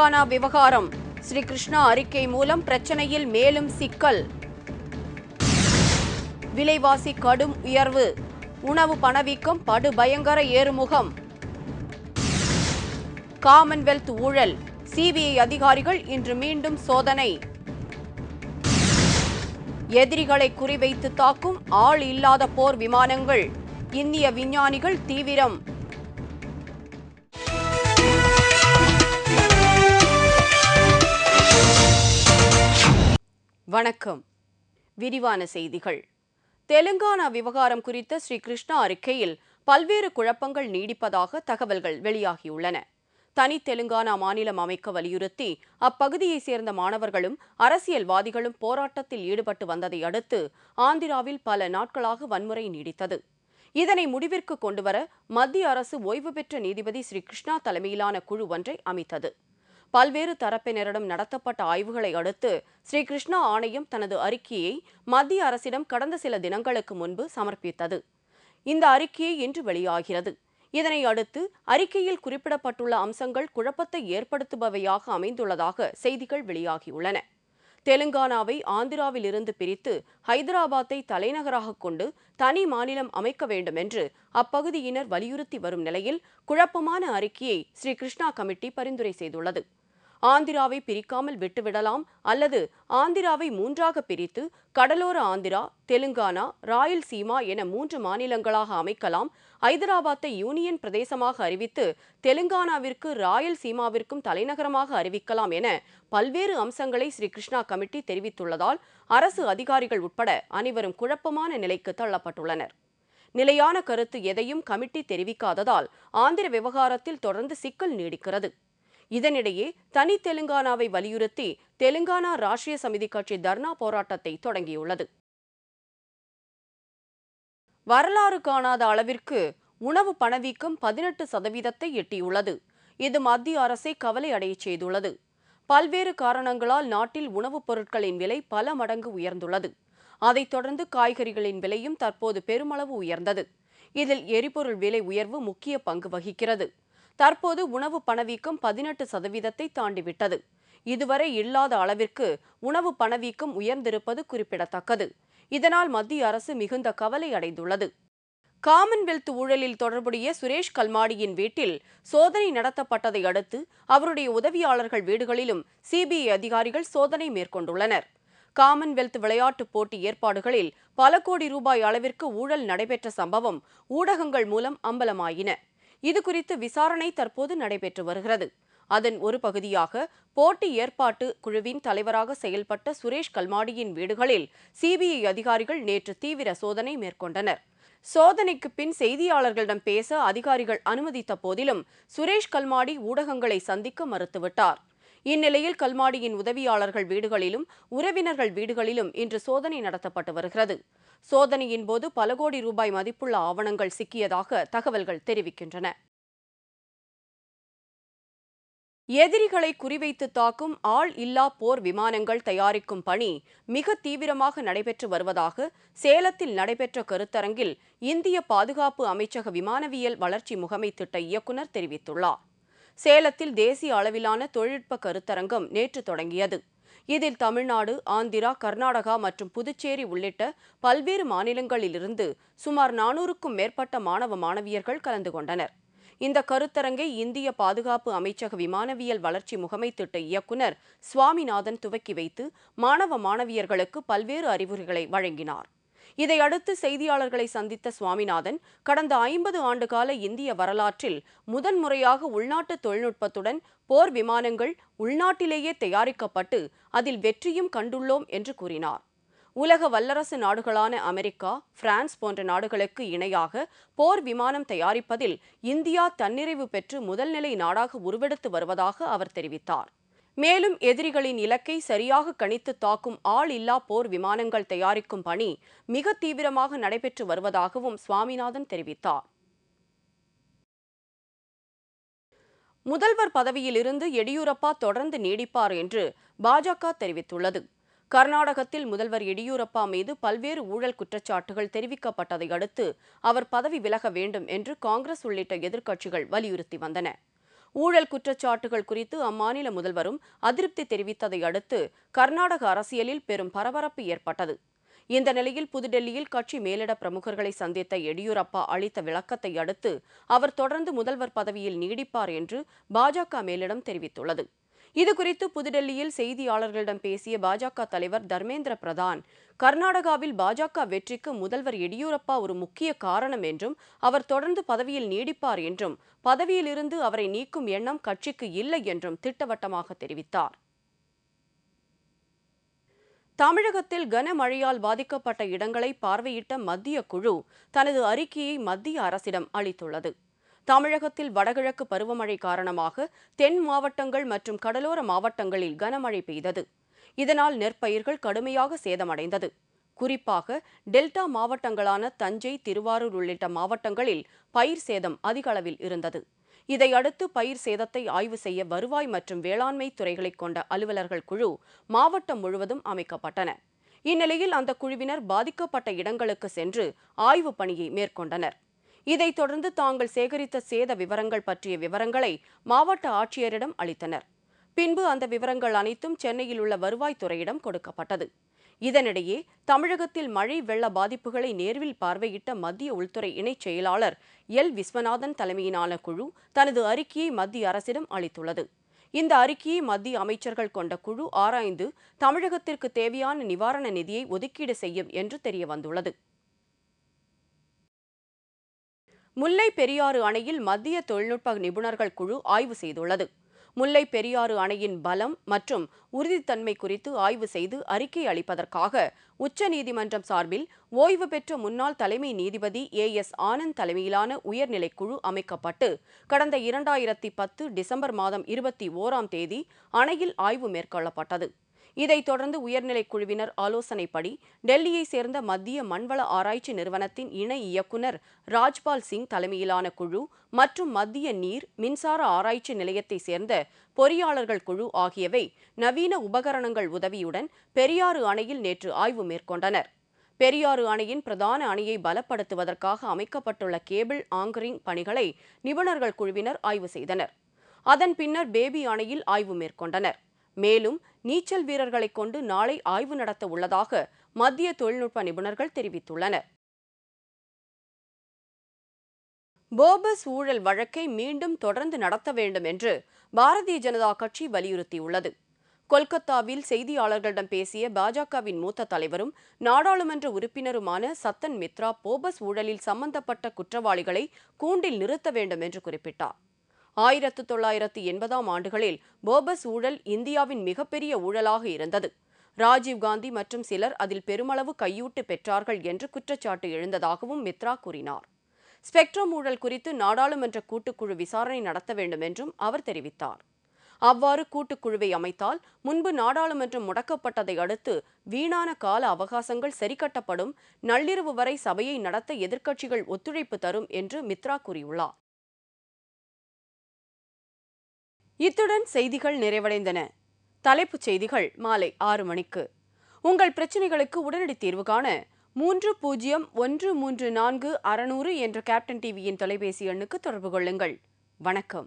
தெலுங்கானா விவகாரம் ஸ்ரீ கிருஷ்ணா அறிக்கை மூலம் பிரச்சனையில் மேலும் சிக்கல். விலைவாசி கடும் உயர்வு, உணவு பணவீக்கம் படுபயங்கர ஏறுமுகம். காமன்வெல்த் ஊழல், சிபிஐ அதிகாரிகள் இன்று மீண்டும் சோதனை. எதிரிகளை குறிவைத்து தாக்கும் ஆள் இல்லாத போர் விமானங்கள், இந்திய விஞ்ஞானிகள் தீவிரம். வணக்கம். விரிவான செய்திகள். தெலுங்கானா விவகாரம் குறித்த ஸ்ரீ கிருஷ்ணா அறிக்கையில் பல்வேறு குழப்பங்கள் நீடிப்பதாக தகவல்கள் வெளியாகியுள்ளன. தனி தெலுங்கானா மாநிலம் அமைக்க வலியுறுத்தி அப்பகுதியைச் சேர்ந்த மாணவர்களும் அரசியல்வாதிகளும் போராட்டத்தில் ஈடுபட்டு வந்ததை அடுத்து ஆந்திராவில் பல நாட்களாக வன்முறை நீடித்தது. இதனை முடிவிற்கு கொண்டுவர மத்திய அரசு ஓய்வு பெற்ற நீதிபதி ஸ்ரீ கிருஷ்ணா தலைமையிலான குழு ஒன்றை அமைத்தது. பல்வேறு தரப்பினரிடம் நடத்தப்பட்ட ஆய்வுகளை அடுத்து ஸ்ரீ கிருஷ்ணா ஆணையம் தனது அறிக்கையை மத்திய அரசிடம் கடந்த சில தினங்களுக்கு முன்பு சமர்ப்பித்தது. இந்த அறிக்கையை இன்று வெளியாகிறது. இதனை அடுத்து அறிக்கையில் குறிப்பிடப்பட்டுள்ள அம்சங்கள் குழப்பத்தை ஏற்படுத்துபவையாக அமைந்துள்ளதாக செய்திகள் வெளியாகியுள்ளன. தெலுங்கானாவை ஆந்திராவில் இருந்து பிரித்து ஹைதராபாத்தை தலைநகராக கொண்டு தனி மாநிலம் அமைக்க வேண்டும் என்று அப்பகுதியினர் வலியுறுத்தி வரும் நிலையில் குழப்பமான அறிக்கையை ஸ்ரீ கிருஷ்ணா கமிட்டி பரிந்துரை செய்துள்ளது. ஆந்திராவை பிரிக்காமல் விட்டுவிடலாம் அல்லது ஆந்திராவை மூன்றாக பிரித்து கடலோர ஆந்திரா, தெலுங்கானா, ராயல்சீமா என 3 மாநிலங்களாக அமைக்கலாம், ஐதராபாத்தை யூனியன் பிரதேசமாக அறிவித்து தெலுங்கானாவிற்கு ராயல்சீமாவிற்கும் தலைநகரமாக அறிவிக்கலாம் என பல்வேறு அம்சங்களை ஸ்ரீ கிருஷ்ணா கமிட்டி தெரிவித்துள்ளதால் அரசு அதிகாரிகள் உட்பட அனைவரும் குழப்பமான நிலைக்கு தள்ளப்பட்டுள்ளனர். நிலையான கருத்து எதையும் கமிட்டி தெரிவிக்காததால் ஆந்திர விவகாரத்தில் தொடர்ந்து சிக்கல் நீடிக்கிறது. இதனிடையே தனி தெலுங்கானாவை வலியுறுத்தி தெலுங்கானா ராஷ்டிரிய சமிதி கட்சி தர்ணா போராட்டத்தை தொடங்கியுள்ளது. வரலாறு காணாத அளவிற்கு உணவு பணவீக்கம் 18% எட்டியுள்ளது. இது மத்திய அரசை கவலை அடையச் செய்துள்ளது. பல்வேறு காரணங்களால் நாட்டில் உணவுப் பொருட்களின் விலை பல மடங்கு உயர்ந்துள்ளது. அதைத் தொடர்ந்து காய்கறிகளின் விலையும் தற்போது பெருமளவு உயர்ந்தது. இதில் எரிபொருள் விலை உயர்வு முக்கிய பங்கு வகிக்கிறது. தற்போது உணவு பணவீக்கம் 18% தாண்டிவிட்டது. இதுவரை இல்லாத அளவிற்கு உணவு பணவீக்கம் உயர்ந்திருப்பது குறிப்பிடத்தக்கது. இதனால் மத்திய அரசு மிகுந்த கவலை அடைந்துள்ளது. காமன்வெல்த் ஊழலில் தொடர்புடைய சுரேஷ் கல்மாடியின் வீட்டில் சோதனை நடத்தப்பட்டதை அடுத்து அவருடைய உதவியாளர்கள் வீடுகளிலும் சிபிஐ அதிகாரிகள் சோதனை மேற்கொண்டுள்ளனர். காமன்வெல்த் விளையாட்டுப் போட்டி ஏற்பாடுகளில் பல கோடி ரூபாய் அளவிற்கு ஊழல் நடைபெற்ற சம்பவம் ஊடகங்கள் மூலம் அம்பலமாயின. இதுகுறித்து விசாரணை தற்போது நடைபெற்று வருகிறது. அதன் ஒரு பகுதியாக போட்டி ஏற்பாட்டு குழுவின் தலைவராக செயல்பட்ட சுரேஷ் கல்மாடியின் வீடுகளில் சிபிஐ அதிகாரிகள் நேற்று தீவிர சோதனை மேற்கொண்டனர். சோதனைக்கு பின் செய்தியாளர்களிடம் பேச அதிகாரிகள் அனுமதித்த போதிலும் சுரேஷ் கல்மாடி ஊடகங்களை சந்திக்க மறுத்துவிட்டார். இந்நிலையில் கல்மாடியின் உதவியாளர்கள் வீடுகளிலும் உறவினர்கள் வீடுகளிலும் இன்று சோதனை நடத்தப்பட்டு வருகிறது. சோதனையின் போது பல கோடி ரூபாய் மதிப்புள்ள ஆவணங்கள் சிக்கியதாக தகவல்கள் தெரிவிக்கின்றன. எதிரிகளை குறிவைத்து தாக்கும் ஆள் இல்லா போர் விமானங்கள் தயாரிக்கும் பணி மிக தீவிரமாக நடைபெற்று வருவதாக சேலத்தில் நடைபெற்ற கருத்தரங்கில் இந்திய பாதுகாப்பு அமைச்சக விமானவியல் வளர்ச்சி முகமை திட்ட இயக்குநர் தெரிவித்துள்ளார். சேலத்தில் தேசிய அளவிலான தொழில்நுட்ப கருத்தரங்கம் நேற்று தொடங்கியது. இதில் தமிழ்நாடு, ஆந்திரா, கர்நாடகா மற்றும் புதுச்சேரி உள்ளிட்ட பல்வேறு மாநிலங்களிலிருந்து சுமார் 400க்கும் மேற்பட்ட மாணவ மாணவியர்கள் கலந்து கொண்டனர். இந்த கருத்தரங்கை இந்திய பாதுகாப்பு அமைச்சக விமானவியல் வளர்ச்சி முகமை திட்ட இயக்குநர் சுவாமிநாதன் துவக்கி வைத்து மாணவ மாணவியர்களுக்கு பல்வேறு அறிவுரைகளை வழங்கினார். இதையடுத்து செய்தியாளர்களை சந்தித்த சுவாமிநாதன், கடந்த 50 ஆண்டுகால இந்திய வரலாற்றில் முதன்முறையாக உள்நாட்டு தொழில்நுட்பத்துடன் போர் விமானங்கள் உள்நாட்டிலேயே தயாரிக்கப்பட்டு அதில் வெற்றியும் கண்டுள்ளோம் என்று கூறினார். உலக வல்லரசு நாடுகளான அமெரிக்கா, பிரான்ஸ் போன்ற நாடுகளுக்கு இணையாக போர் விமானம் தயாரிப்பதில் இந்தியா தன்னிறைவு பெற்று முதல்நிலை நாடாக உருவெடுத்து வருவதாக அவர் தெரிவித்தார். மேலும் எதிரிகளின் இலக்கை சரியாக கணித்து தாக்கும் ஆள் இல்லா போர் விமானங்கள் தயாரிக்கும் பணி மிக தீவிரமாக நடைபெற்று வருவதாகவும் சுவாமிநாதன் தெரிவித்தார். முதல்வர் பதவியில் இருந்து எடியூரப்பா தொடர்ந்து நீடிப்பார் என்று பாஜக தெரிவித்துள்ளது. கர்நாடகத்தில் முதல்வர் எடியூரப்பா மீது பல்வேறு ஊழல் குற்றச்சாட்டுகள் தெரிவிக்கப்பட்டதை அடுத்து அவர் பதவி விலக வேண்டும் என்று காங்கிரஸ் உள்ளிட்ட எதிர்க்கட்சிகள் வலியுறுத்தி வந்தன. ஊழல் குற்றச்சாட்டுகள் குறித்து அம்மாநில முதல்வரும் அதிருப்தி தெரிவித்ததை அடுத்து கர்நாடக அரசியலில் பெரும் பரபரப்பு ஏற்பட்டது. இந்த நிலையில் புதுடெல்லியில் கட்சி மேலிட பிரமுகர்களை சந்தித்த எடியூரப்பா அளித்த விளக்கத்தை அடுத்து அவர் தொடர்ந்து முதல்வர் பதவியில் நீடிப்பார் என்று பாஜக மேலிடம் தெரிவித்துள்ளது. இதுகுறித்து புதுடெல்லியில் செய்தியாளர்களிடம் பேசிய பாஜக தலைவர் தர்மேந்திர பிரதான், கர்நாடகாவில் பாஜக வெற்றிக்கு முதல்வர் எடியூரப்பா ஒரு முக்கிய காரணம் என்றும் அவர் தொடர்ந்து பதவியில் நீடிப்பார் என்றும் பதவியிலிருந்து அவரை நீக்கும் எண்ணம் கட்சிக்கு இல்லை என்றும் திட்டவட்டமாக தெரிவித்தார். தமிழகத்தில் கனமழையால் பாதிக்கப்பட்ட இடங்களை பார்வையிட்ட மத்திய குழு தனது அறிக்கையை மத்திய அரசிடம் அளித்துள்ளது. தமிழகத்தில் வடகிழக்கு பருவமழை காரணமாக தென் மாவட்டங்கள் மற்றும் கடலோர மாவட்டங்களில் கனமழை பெய்தது. இதனால் நெற்பயிர்கள் கடுமையாக சேதமடைந்தது. குறிப்பாக டெல்டா மாவட்டங்களான தஞ்சை, திருவாரூர் உள்ளிட்ட மாவட்டங்களில் பயிர் சேதம் அதிக அளவில் இருந்தது. இதையடுத்து பயிர் சேதத்தை ஆய்வு செய்ய வருவாய் மற்றும் வேளாண்மை துறைகளை கொண்ட அலுவலர்கள் குழு மாவட்டம் முழுவதும் அமைக்கப்பட்டன. இந்நிலையில் அந்த குழுவினர் பாதிக்கப்பட்ட இடங்களுக்கு சென்று ஆய்வுப் பணியை மேற்கொண்டனர். இதைத் தொடர்ந்து தாங்கள் சேகரித்த சேத விவரங்கள் பற்றிய விவரங்களை மாவட்ட ஆட்சியரிடம் அளித்தனர். பின்பு அந்த விவரங்கள் அனைத்தும் சென்னையில் உள்ள வருவாய்த்துறையிடம் கொடுக்கப்பட்டது. இதனிடையே தமிழகத்தில் மழை வெள்ள பாதிப்புகளை நேரில் பார்வையிட்ட மத்திய உள்துறை இணைச் செயலாளர் எல். விஸ்வநாதன் தலைமையிலான குழு தனது அறிக்கையை மத்திய அரசிடம் அளித்துள்ளது. இந்த அறிக்கையை மத்திய அமைச்சர்கள் கொண்ட குழு ஆராய்ந்து தமிழகத்திற்கு தேவையான நிவாரண நிதியை ஒதுக்கீடு செய்யும் என்று தெரியவந்துள்ளது. முல்லை பெரியாறு அணையில் மத்திய தொழில்நுட்ப நிபுணர்கள் குழு ஆய்வு செய்துள்ளது. முல்லை பெரியாறு அணையின் பலம் மற்றும் உறுதித்தன்மை குறித்து ஆய்வு செய்து அறிக்கை அளிப்பதற்காக உச்சநீதிமன்றம் சார்பில் ஓய்வு பெற்ற முன்னாள் தலைமை நீதிபதி ஏ.எஸ். ஆனந்த் தலைமையிலான உயர்நிலைக்குழு அமைக்கப்பட்டு கடந்த 2010 டிசம்பர் மாதம் 21ஆம் தேதி அணையில் ஆய்வு மேற்கொள்ளப்பட்டது. இதைத் தொடர்ந்து உயர்நிலைக் குழுவினர் ஆலோசனைப்படி டெல்லியை சேர்ந்த மத்திய மண்வள ஆராய்ச்சி நிறுவனத்தின் இணை இயக்குநர் ராஜ்பால் சிங் தலைமையிலான குழு மற்றும் மத்திய நீர் மின்சார ஆராய்ச்சி நிலையத்தை சேர்ந்த பொறியாளர்கள் குழு ஆகியவை நவீன உபகரணங்கள் உதவியுடன் பெரியாறு அணையில் நேற்று ஆய்வு மேற்கொண்டனர். பெரியாறு அணையின் பிரதான அணையை பலப்படுத்துவதற்காக அமைக்கப்பட்டுள்ள கேபிள் ஆங்கரிங் பணிகளை நிபுணர்கள் குழுவினர் ஆய்வு செய்தனர். அதன் பின்னர் பேபி அணையில் ஆய்வு மேற்கொண்டனர். மேலும் நீச்சல் வீரர்களை கொண்டு நாளை ஆய்வு நடத்த உள்ளதாக மத்திய தொழில்நுட்ப நிபுணர்கள் தெரிவித்துள்ளனர். போபர்ஸ் ஊழல் வழக்கை மீண்டும் தொடர்ந்து நடத்த வேண்டும் என்று பாரதிய ஜனதா கட்சி வலியுறுத்தியுள்ளது. கொல்கத்தாவில் செய்தியாளர்களிடம் பேசிய பாஜகவின் மூத்த தலைவரும் நாடாளுமன்ற உறுப்பினருமான சத்தன் மித்ரா போபர்ஸ் ஊழலில் சம்பந்தப்பட்ட குற்றவாளிகளை கூண்டில் நிறுத்த வேண்டும் என்று குறிப்பிட்டார். 1980ஆம் ஆண்டுகளில் போபர்ஸ் ஊழல் இந்தியாவின் மிகப்பெரிய ஊழலாக இருந்தது. ராஜீவ்காந்தி மற்றும் சிலர் அதில் பெருமளவு கையூட்டு பெற்றார்கள் என்று குற்றச்சாட்டு எழுந்ததாகவும் மித்ரா கூறினார். ஸ்பெக்ட்ரம் ஊழல் குறித்து நாடாளுமன்ற கூட்டுக்குழு விசாரணை நடத்த வேண்டும் என்றும் அவர் தெரிவித்தார். அவ்வாறு கூட்டுக்குழுவை அமைத்தால் முன்பு நாடாளுமன்றம் முடக்கப்பட்டதை அடுத்து வீணான கால அவகாசங்கள் சரிகட்டப்படும், நள்ளிரவு வரை சபையை நடத்த எதிர்க்கட்சிகள் ஒத்துழைப்பு தரும் என்று மித்ரா கூறியுள்ளார். இத்துடன் செய்திகள் நிறைவடைந்தன. தலைப்புச் செய்திகள் மாலை 6 மணிக்கு. உங்கள் பிரச்சனைகளுக்கு உடனடி தீர்வு காண 30134600 என்ற கேப்டன் டிவியின் தொலைபேசி எண்ணுக்கு தொடர்பு கொள்ளுங்கள். வணக்கம்.